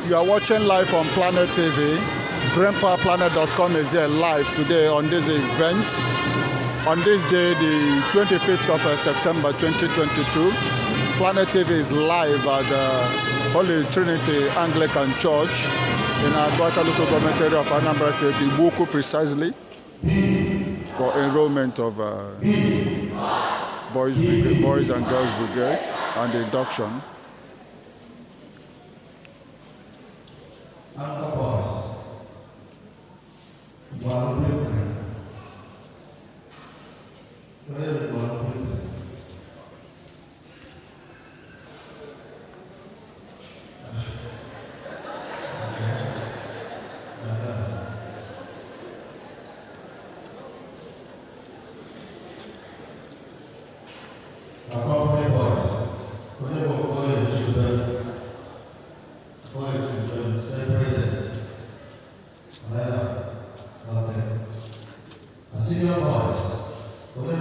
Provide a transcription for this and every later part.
You are watching live on Planet TV. BrainPowerPlanet.com is here live today on this event. On this day, the 25th of September 2022, Planet TV is live at the Holy Trinity Anglican Church in Agwata local government area of Anambra State, Ibuku precisely, for enrollment of boys and girls brigade and induction. Senior boys, okay,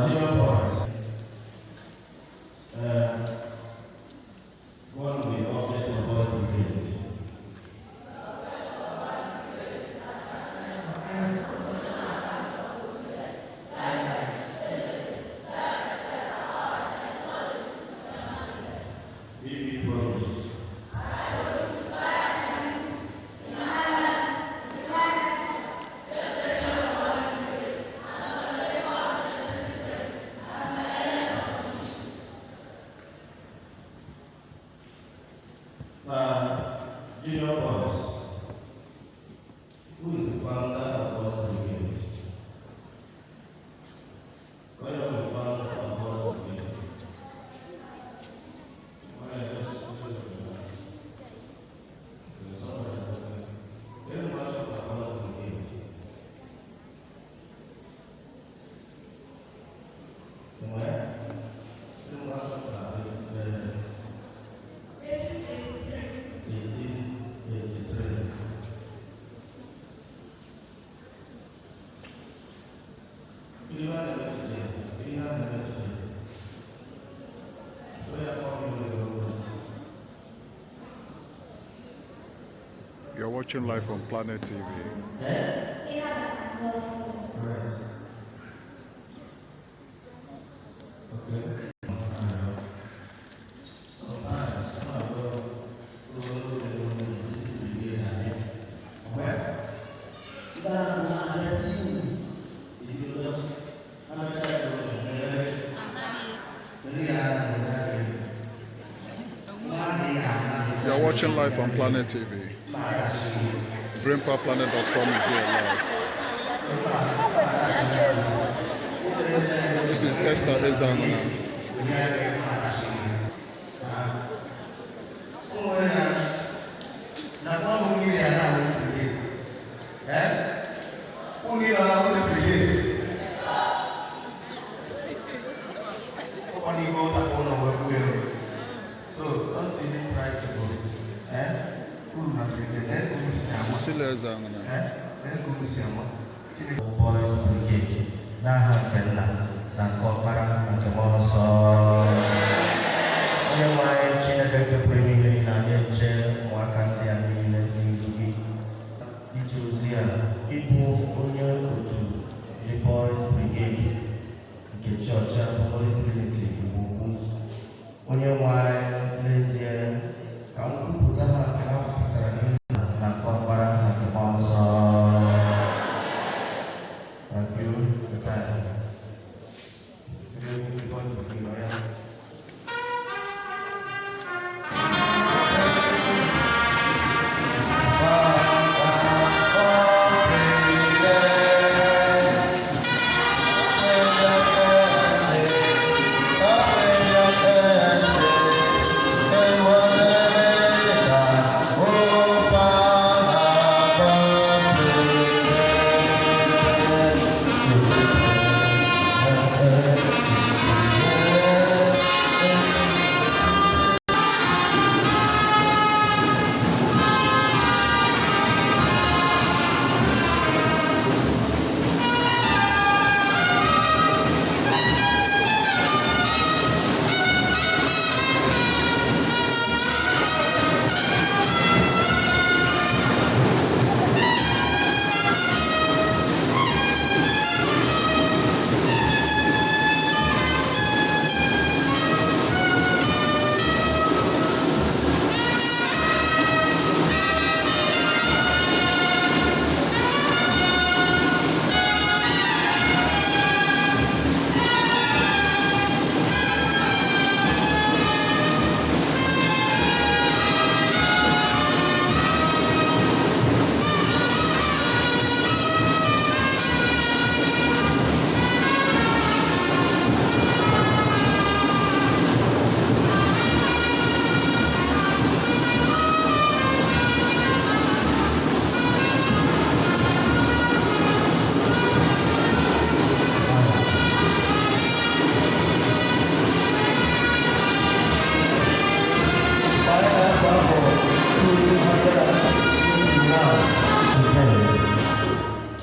junior boys, one of the object of boys brigade. Junior boys, who is the founder of Boys Brigade? Why are you the founder of Boys Brigade? You're watching live on Planet TV. You're watching live on Planet TV. BrainPowerPlanet.com is here live. This is Esther Ezana. Cecilia Ezana. Boys Brigade, Naha Bella, Nankopara, Nankamoso. Otherwise, China Doctor Premier in Adenche, Wakati and Nini, Ituzia, Ibu, Unya Kutu, the Boys Brigade, the Church of Holy Trinity, Ibuku, Unya Wai, Lesia, Kanku Putaha, Kanku Nankopara, Nankamoso. Thank you.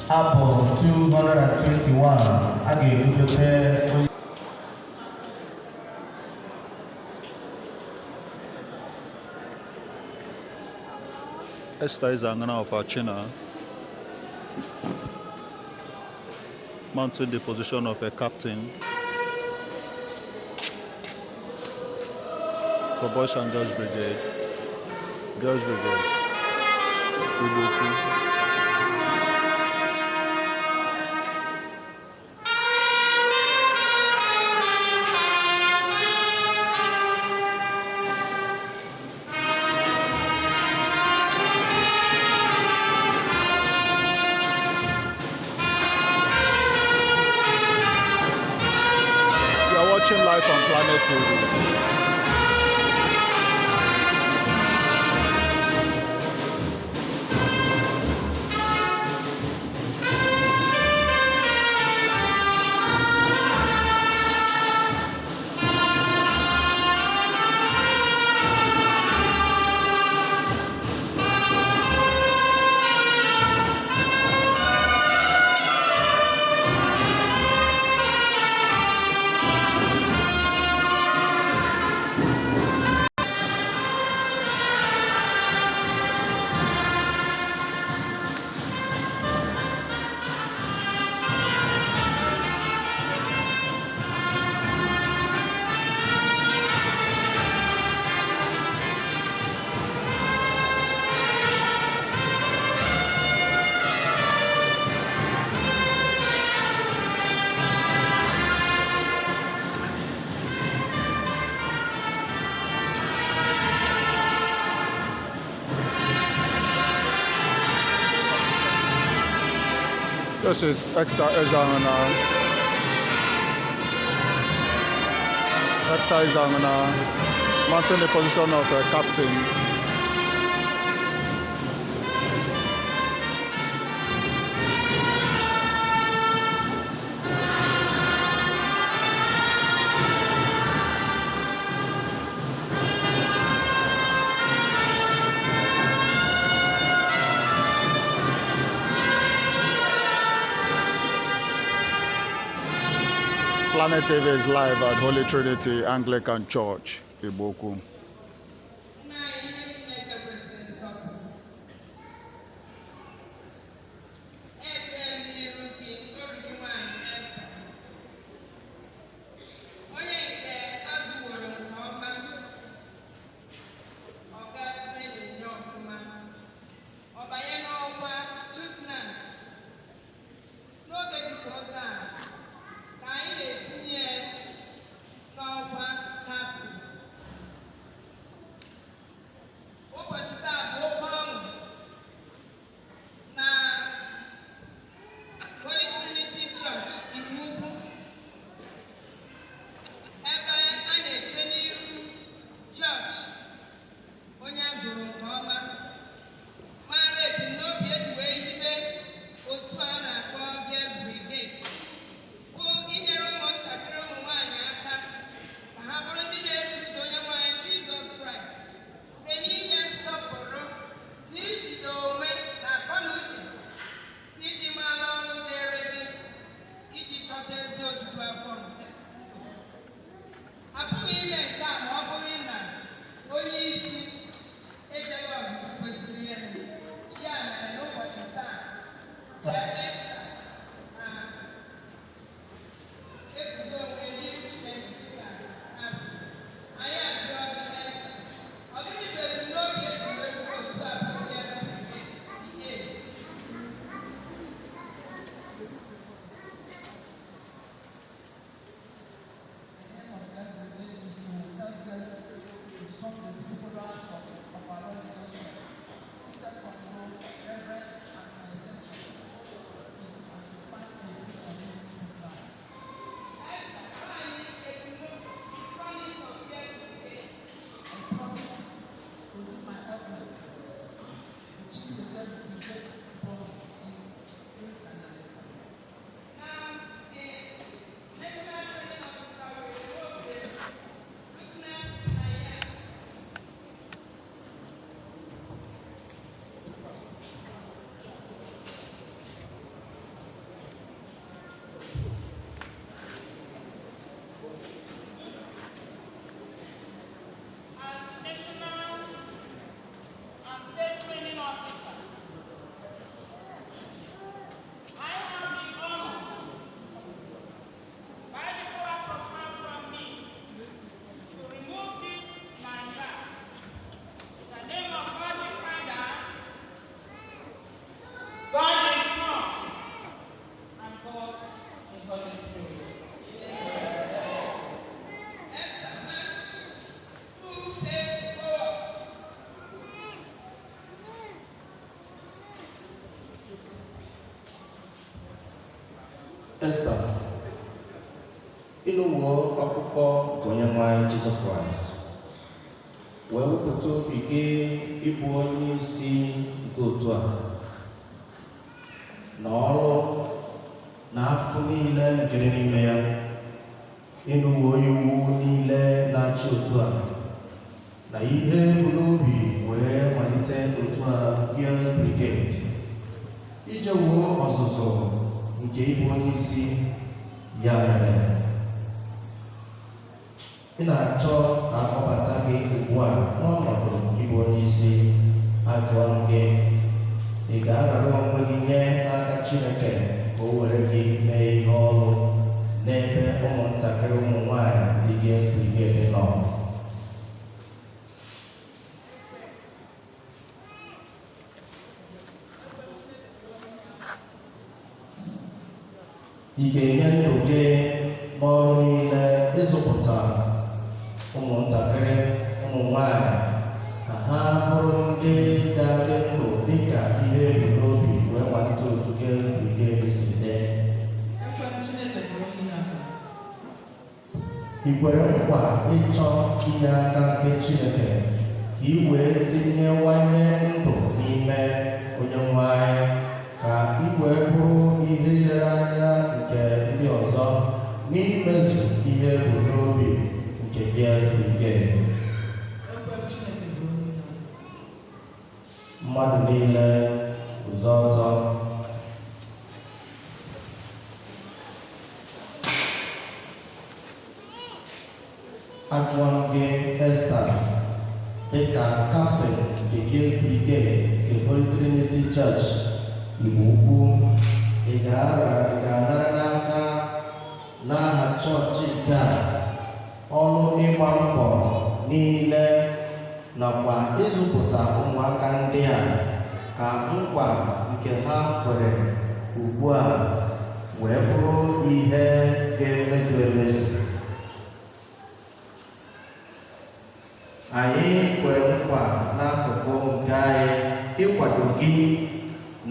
Apple 221 a ga-ebugote onye Esther Izangana of Achina, mounting the position of a captain for Boys and Girls Brigade. Girls Brigade. Ibuku. Watching live on Planet TV. This is Esther Izangana. Esther Izangana, mounting the position of a captain. Planet TV is live at Holy Trinity Anglican Church, Ibuku. ịnụwo ọkpụkpọ nke Onyenwe anyị Jizọs Kraịst wee wepụta obi gị ịbụ onye isi nke otu a na ọrụ na afọ niile nke dị n'ime ya, ịnụwo iwu niile na-achị otu a na ihe bụ n'obi wee malite otu a Girls Brigade ije wuo ọzụzụ nke ịbụ onye isi. Ya mere ị na-achọ ka akpọbata gị ugbu a n'ọnọdụ ịbụ onye isi. Ajụọ m gị, ị ga-arara onwe gị nye n'aka Chineke ka o were gị mee ihe ọrụ n'ebe ụmụntakịrị ụmụ nwanyị ndị Girls Brigade nọ? Ị ga-enye ndụ gị n'ọrụ niile ịzụpụta ụmụntakịrị ụmụ nwanyị ka ha bụrụ ndị ga-adị ndụ dịka ihe ebu n'obi wee malite otu Girls Brigade si dị. Ị kwere nkwa ịchọ inye aka nke Chineke ka ị wee tinyewanye ndụ n'ime Onyenwe anyị ka ị wee bụrụ ihe nlereanya nke ndị ọzọ n'imezu ihe bụ n'obi nke Girls Brigade. Mmadụ niile ụzọ ọzọ. Ajụọ m gị, Esther, dịka kaptịn nke Girls Brigade nke Holy Trinity Church Igbo Ukwu, ị ga-anara n'aka n'aha chọọchị nke a ọrụ ịgba mbọ niile nakwa ịzụpụta ụmụaka ndị a ka nkwa nke ha kwere ugbu a wee bụrụ ihe ga-emezu emezu. Anyị kwere nkwa n'akụkụ nke anyị ịkwado gị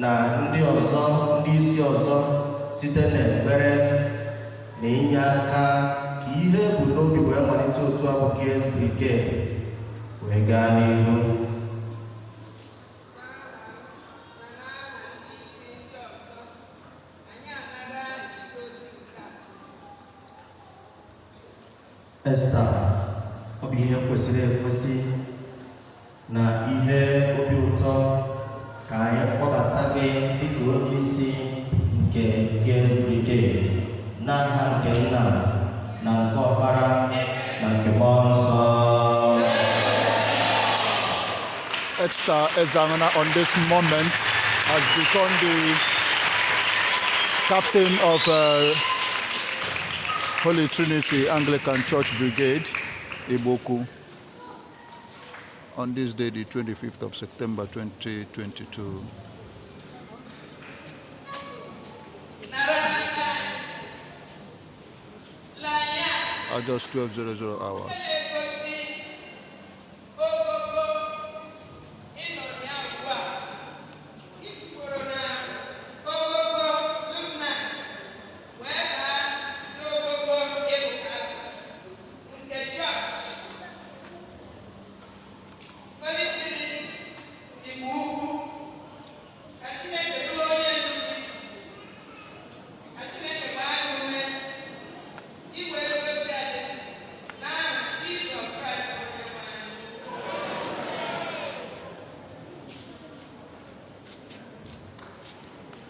na ndị ọzọ, ndị isi ọzọ site n'ekpere na inye aka ka ihe bụ n'obi wee malite otu a bụ Girls Brigade wee gaa n'ihu. Esther, ọ bụ ihe kwesịrị ekwesị na ihe obi ụtọ ka anyị kpọbata gị dịka onye isi nke Girls Brigade n'aha nke Nna na nke Ọkpara na nke Mmụọ Nsọ. Esther Ezangana on this moment has become the captain of Holy Trinity Anglican Church Brigade, Igbo-Ukwu, on this day, the 25th of September 2022. At just 12:00 hours.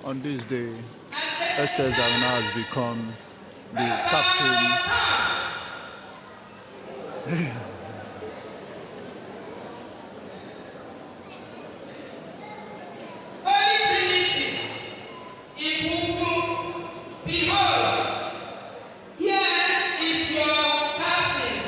On this day, Esther Ezangana has become the captain Holy Trinity, Igbo-Ukwu, behold, here is your captain.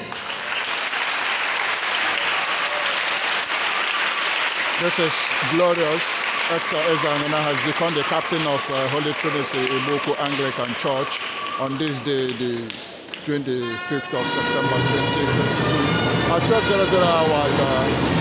This is glorious. Esther Ezangana has become the captain of Holy Trinity Igbo-Ukwu Anglican Church on this day, the 25th of September 2022 at 12:00 hours.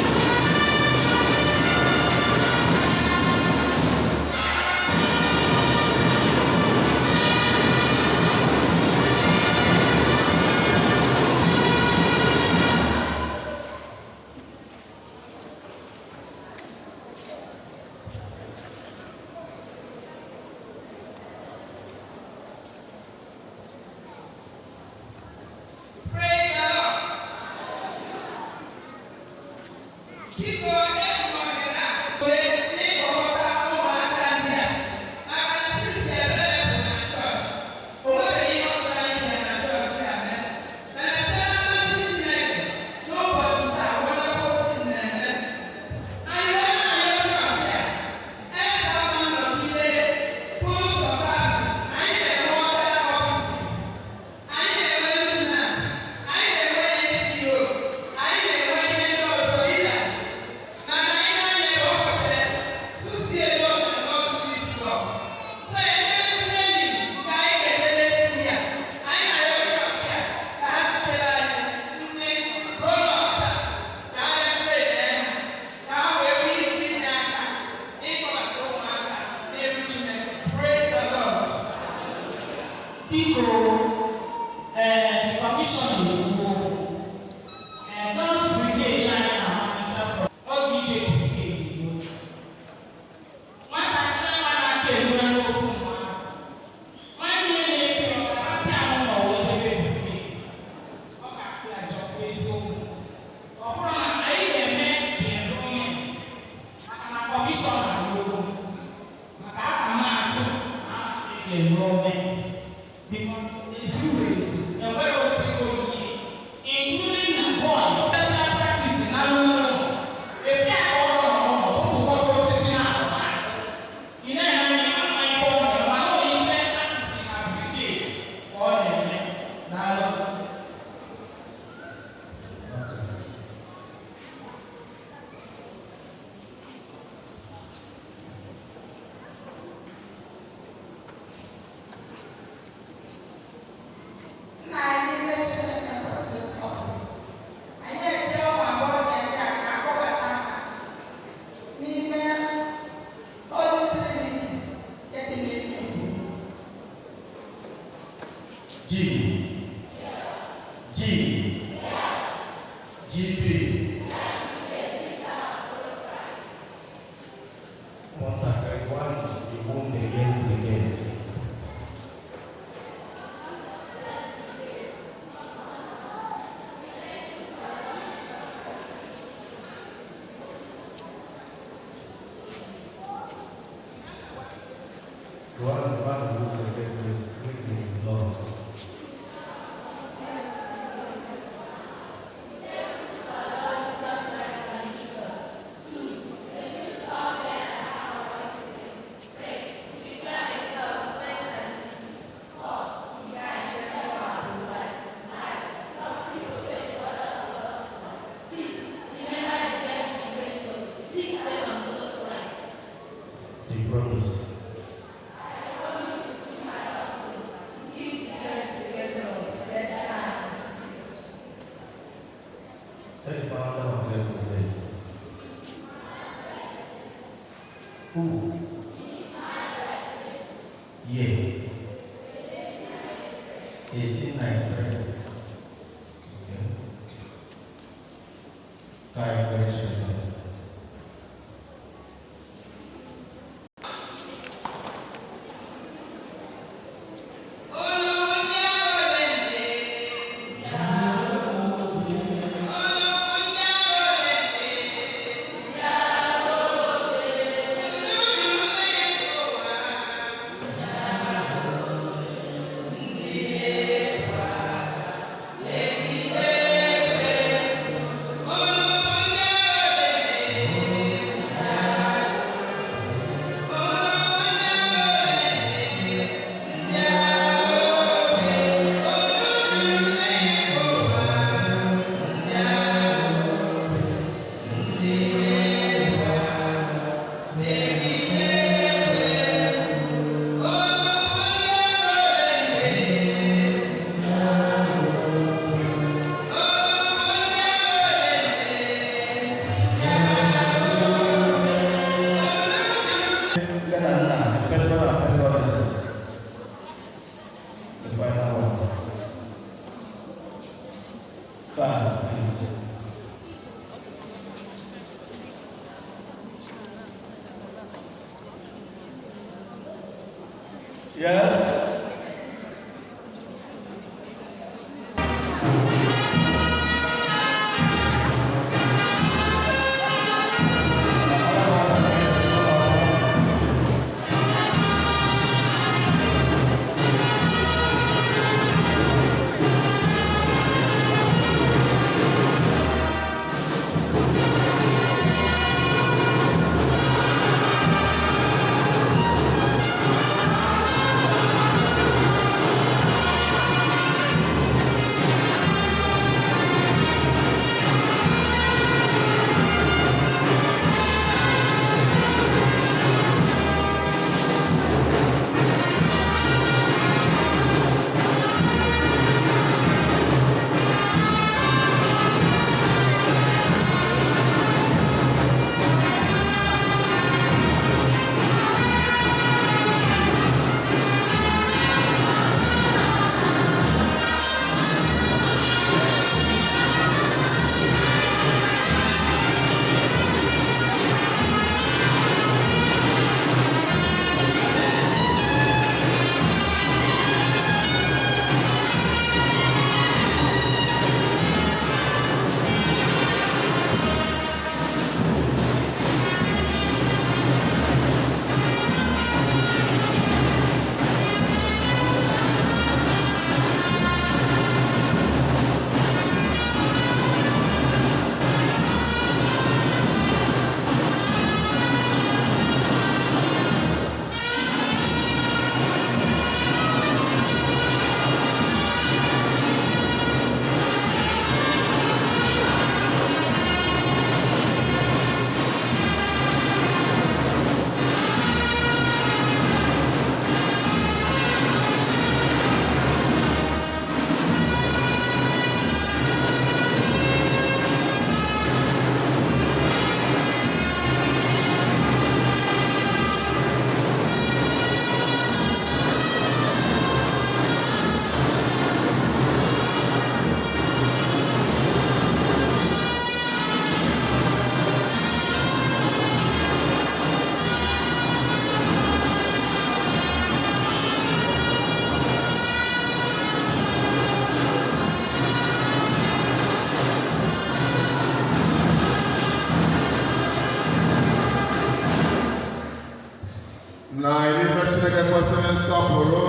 ife Chineke kwesịrị nsọpụrụ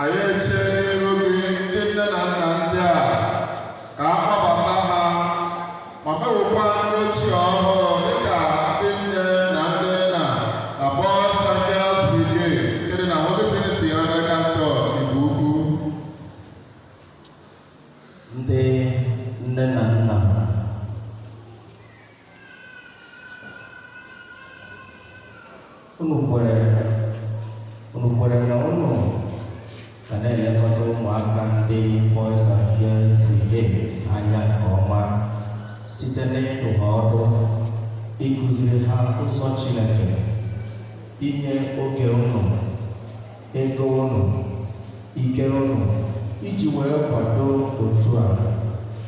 anyị eche n'iru gị ndị nne na nna ndị a ka a kpọbata ha ma mewekwa ndị ochie ọhụrụ dịka ndị nne na ndị nna na Boys and Girls Brigade nke dị na Holy Trinity Anglican Church Igbo Ukwu. Ndị nne na nna unu kwere na unu ga na-elekọta ụmụaka ndị Boys and Girls Brigade anya nke ọma site n'ịdụ ha ọdụ, ịkụziri ha ụzọ Chineke, inye oge unu, ego unu, ike unu iji wee kwado otu a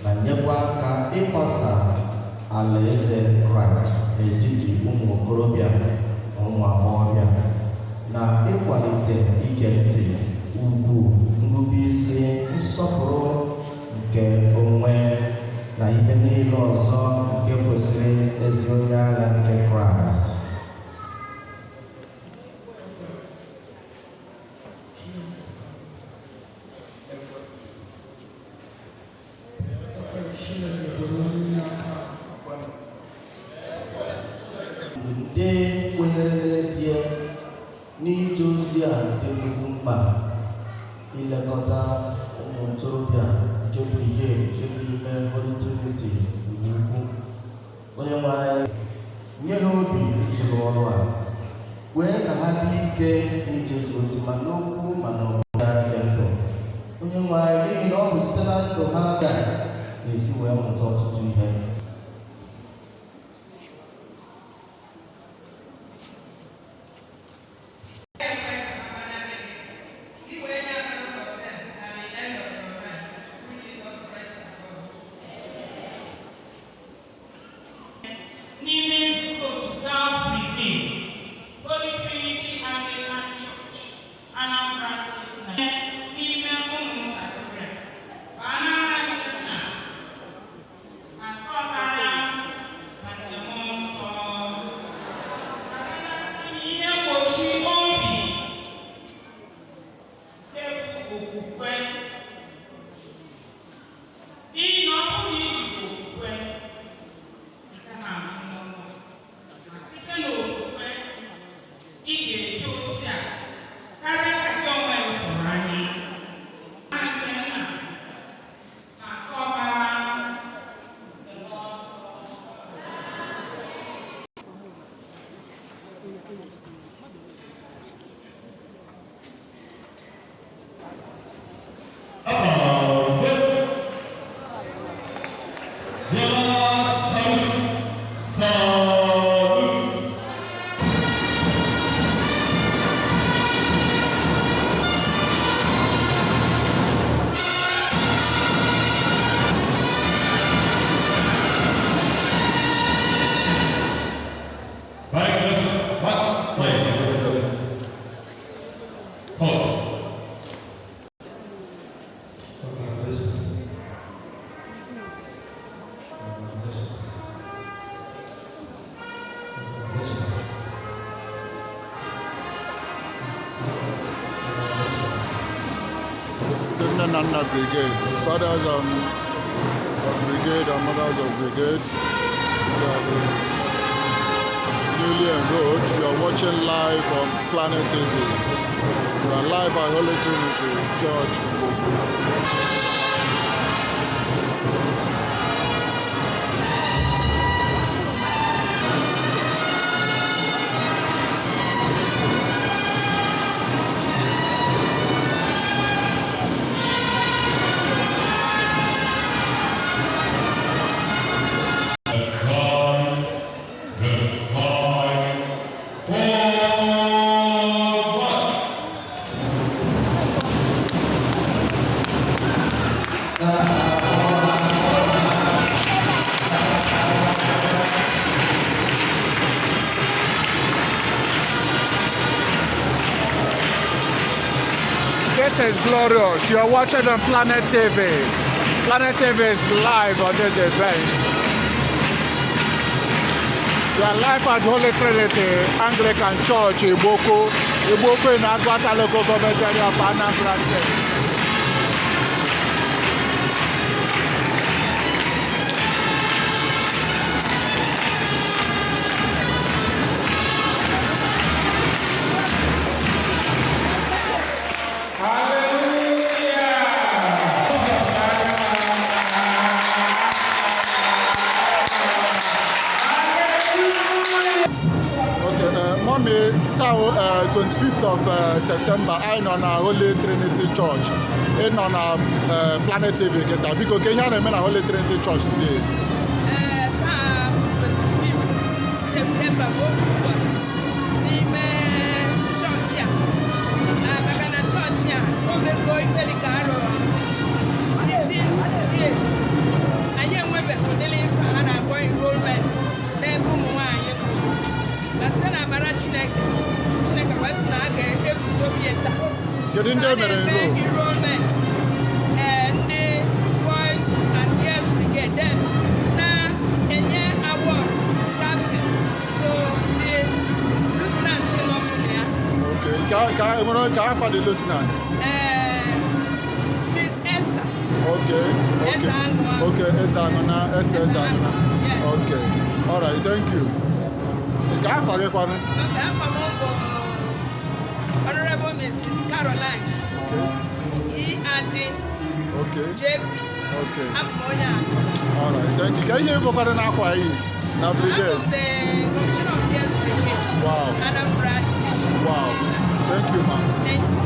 na nyekwa aka ịkwasa alaeze Kraịst n'etiti ụmụ okorobịa na ụmụ agbọghọbịa, na ịkwalite ige ntị, ugwu, nrubeisi, nsọpụrụ nke onwe na ihe niile ọzọ nke kwesịrị ezi onye agha nke Kraịst. Ndị kwenyere n'ezie n'ije ozi a dị nnukwu mkpa ilekọta ụmụ ntorobịa nke brigade nke dị n'ime Holy Trinity Igbo Ukwu, onye nwe anyị nye ha obi zuru ọrụ a, wee ka ha dị ike n'ijezu ozi ma n'okwu ma n'ọbụla nke ndụ. Onye nwe anyị, n'ihi na ọ bụ site na ndụ ha ga-esi wee mụta ọtụtụ ihe. Holy Trinity Anglican Church, Anambra State, n'ime ụmụ ntakịrị, akọbara maka mmụọ nsọ, ihe mgbochi obi, ebu okwukwe, n'ihi na ọ bụrụ na iji okwukwe nke ha n'ọnụ, site n'okwukwe ị ga-eje ozi a karịa ka gị onwe gị tụrụ anya. Nke nna maka ọbara nke mmụọ nsọ. Nana Brigade, fathers of brigade and mothers of brigade. You are newly enrolled. You are watching live on Planet TV. You are live at Holy Trinity Church. This is glorious. You are watching on Planet TV. Planet TV is live on this event. You are live at Holy Trinity Anglican Church, Igbo Ukwu, Igbo Kwe na Agwata Local Government Area of Anambra State. Mommy, now 25th of September, I'm on a Holy Trinity Church. I'm on a Planet TV. Because Kenya is a Holy Trinity Church today. 25th September, was church here. Church here. Probably going to the car 15 years. I am with the and I'm going enrollment. Then Basta na mara Chineke wasi na aga eguzobieta. Kedu ndị mere enrollment ndị boys and girls brigade then na enye award captain to the lieutenant n'ọmụmụ ya. Okay, ka afa the lieutenant? Miss Esther. Okay. Esther Anuna. Yes. Okay, all right, thank you. Honorable Mrs. Caroline. E.A.D. Okay. J.P. Okay. All right, thank you. Can you hear me? I'm the Commissioner of Girls Brigade. Wow. Anambra Division. Wow. Thank you, ma'am. Thank you.